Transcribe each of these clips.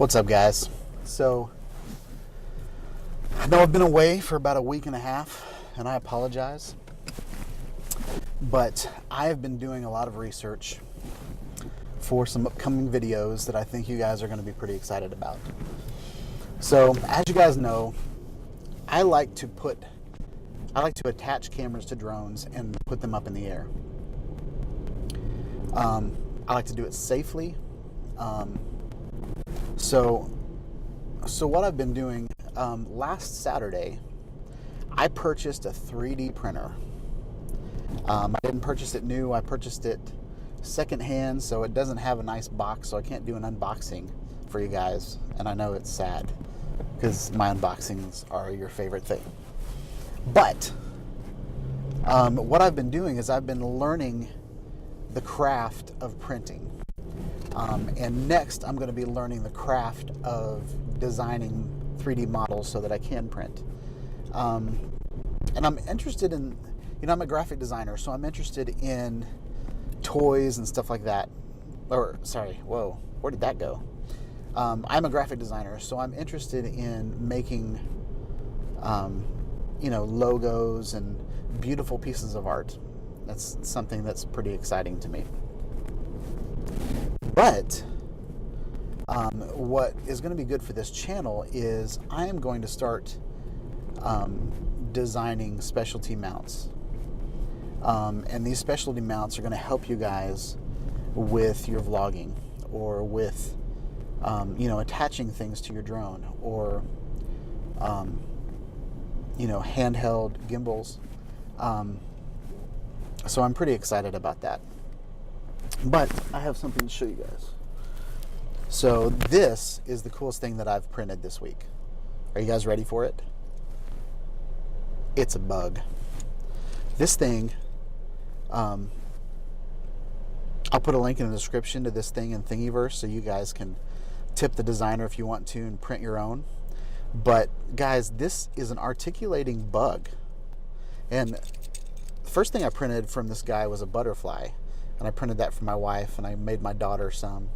What's up, guys? So, I know I've been away for about a week and a half, and I apologize, but I have been doing a lot of research for some upcoming videos that I think you guys are going to be pretty excited about. So, as you guys know, I like to attach cameras to drones and put them up in the air. I like to do it safely. So what I've been doing, last Saturday, I purchased a 3D printer. I didn't purchase it new, I purchased it secondhand, so it doesn't have a nice box, so I can't do an unboxing for you guys. And I know it's sad, because my unboxings are your favorite thing. But, what I've been doing is I've been learning the craft of printing. And next, I'm going to be learning the craft of designing 3D models so that I can print. And I'm interested in, I'm a graphic designer, so I'm interested in toys and stuff like that. Or, sorry, whoa, where did that go? I'm a graphic designer, so I'm interested in making, logos and beautiful pieces of art. That's something that's pretty exciting to me. But what is going to be good for this channel is I am going to start designing specialty mounts. And these specialty mounts are going to help you guys with your vlogging, or with attaching things to your drone, or handheld gimbals. So I'm pretty excited about that. But I have something to show you guys. So this is the coolest thing that I've printed this week. Are you guys ready for it? It's a bug. This thing, I'll put a link in the description to this thing in Thingiverse so you guys can tip the designer if you want to and print your own. But guys, this is an articulating bug. And the first thing I printed from this guy was a butterfly. And I printed that for my wife, and I made my daughter some.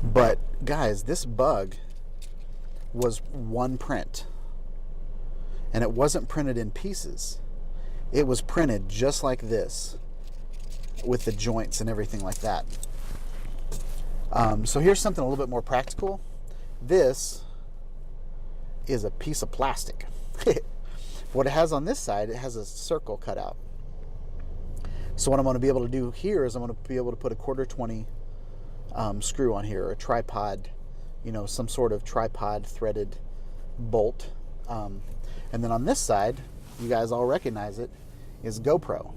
But guys, this bug was one print. And it wasn't printed in pieces. It was printed just like this, with the joints and everything like that. So here's something a little bit more practical. This is a piece of plastic. What it has on this side, it has a circle cut out. So what I'm going to be able to do here is I'm going to be able to put a 1/4-20 screw on here, or a tripod, some sort of tripod threaded bolt. And then on this side, you guys all recognize it, is GoPro.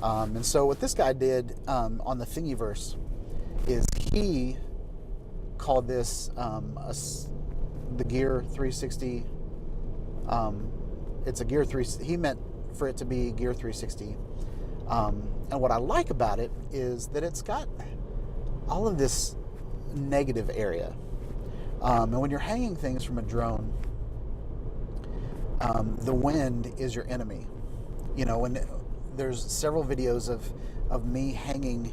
And so what this guy did on the Thingiverse is he called this the Gear 360. It's a Gear 360. He meant for it to be Gear 360. And what I like about it is that it's got all of this negative area. And when you're hanging things from a drone, the wind is your enemy. When there's several videos of me hanging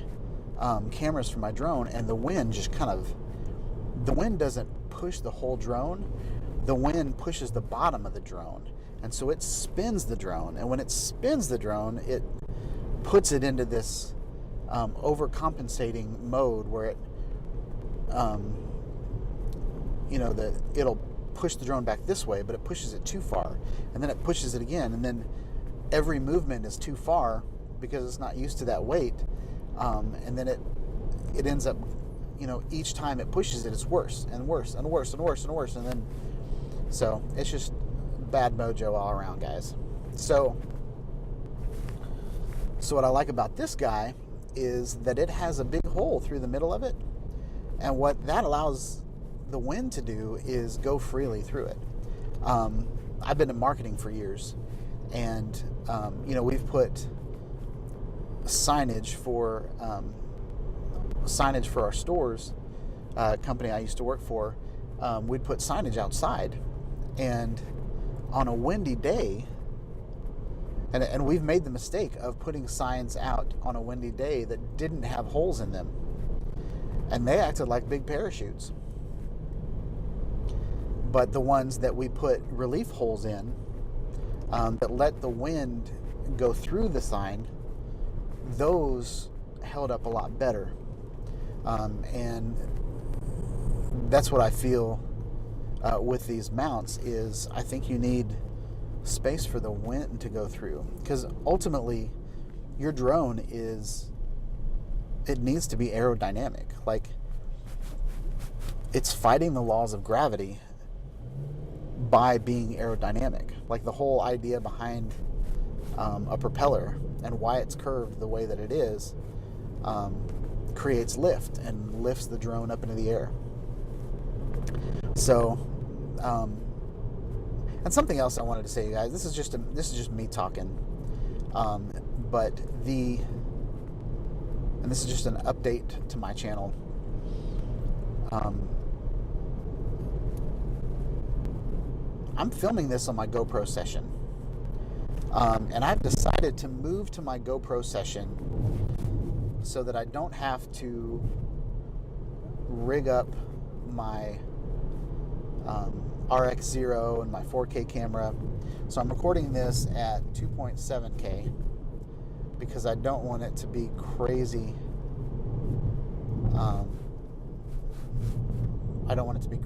cameras from my drone, and the wind just the wind doesn't push the whole drone. The wind pushes the bottom of the drone. And so it spins the drone. And when it spins the drone, it puts it into this overcompensating mode where it, it'll push the drone back this way, but it pushes it too far, and then it pushes it again, and then every movement is too far because it's not used to that weight, and then it ends up, each time it pushes it, it's worse and worse and worse and worse and worse, and then so it's just bad mojo all around, guys. So what I like about this guy is that it has a big hole through the middle of it. And what that allows the wind to do is go freely through it. I've been in marketing for years. And, we've put signage for our stores, company I used to work for. We'd put signage outside. And on a windy day, and we've made the mistake of putting signs out on a windy day that didn't have holes in them. and they acted like big parachutes. But the ones that we put relief holes in, that let the wind go through the sign, those held up a lot better. And that's what I feel with these mounts is I think you need space for the wind to go through, because ultimately your drone it needs to be aerodynamic. Like, it's fighting the laws of gravity by being aerodynamic. Like, the whole idea behind a propeller and why it's curved the way that it is creates lift and lifts the drone up into the air. So, and something else I wanted to say, you guys. This is just me talking, but and this is just an update to my channel. I'm filming this on my GoPro Session, and I've decided to move to my GoPro Session so that I don't have to rig up my RX0 and my 4K camera. So I'm recording this at 2.7K because I don't want it to be crazy. I don't want it to be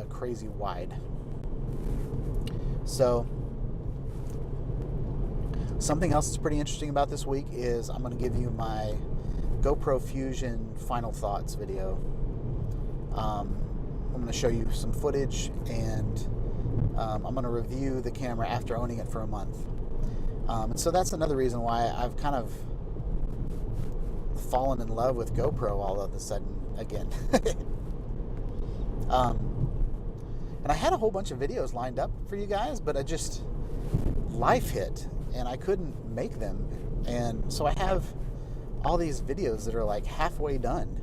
crazy wide. So something else that's pretty interesting about this week is I'm going to give you my GoPro Fusion final thoughts video. I'm going to show you some footage, and I'm going to review the camera after owning it for a month. And so that's another reason why I've kind of fallen in love with GoPro all of a sudden again. And I had a whole bunch of videos lined up for you guys, but life hit and I couldn't make them. And so I have all these videos that are like halfway done,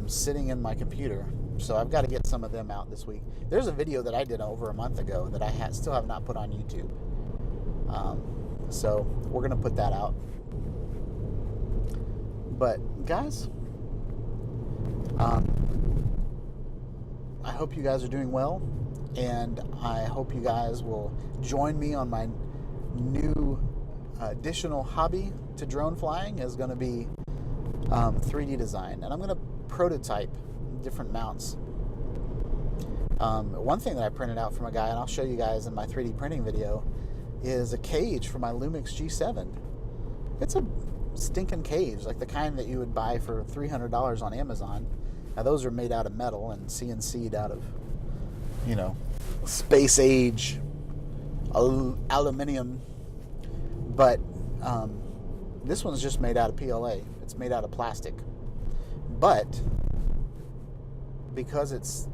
sitting in my computer. So I've got to get some of them out this week. There's a video that I did over a month ago that I still have not put on YouTube. So we're going to put that out. But guys, I hope you guys are doing well, and I hope you guys will join me on my new additional hobby to drone flying. Is going to be 3D design, and I'm going to prototype different mounts. One thing that I printed out from a guy, and I'll show you guys in my 3D printing video, is a cage for my Lumix G7. It's a stinking cage, like the kind that you would buy for $300 on Amazon. Now those are made out of metal and CNC'd out of, space age aluminum. But this one's just made out of PLA. It's made out of plastic. But because it's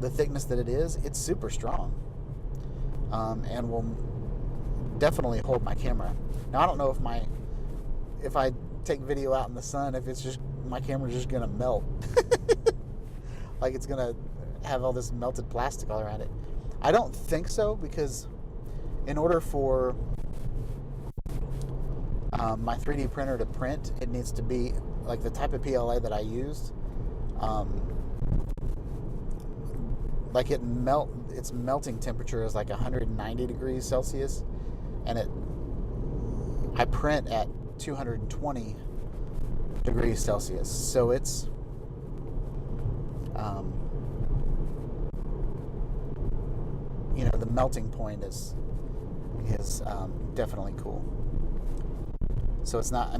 the thickness that it is, it's super strong, and will definitely hold my camera. Now I don't know if I take video out in the sun, if it's just my camera's just gonna melt. Like it's gonna have all this melted plastic all around it. I don't think so, because in order for my 3D printer to print, it needs to be like the type of PLA that I used. Like its melting temperature is like 190 degrees Celsius, and I print at 220 degrees Celsius. So it's the melting point is definitely cool. So it's not,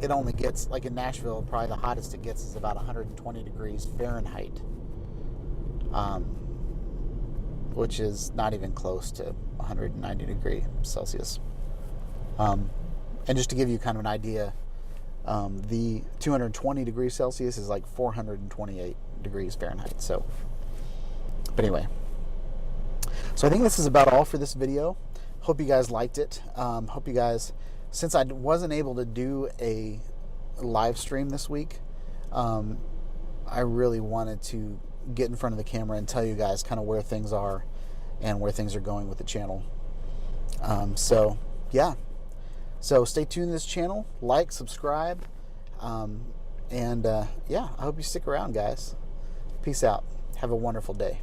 it only gets, like in Nashville, probably the hottest it gets is about 120 degrees Fahrenheit, which is not even close to 190 degrees Celsius. And just to give you kind of an idea, the 220 degrees Celsius is like 428 degrees Fahrenheit. So, but anyway, so I think this is about all for this video. Hope you guys liked it. Hope you guys, since I wasn't able to do a live stream this week, I really wanted to get in front of the camera and tell you guys kind of where things are and where things are going with the channel. So yeah, So stay tuned to this channel, like, subscribe, and yeah, I hope you stick around, guys. Peace out. Have a wonderful day.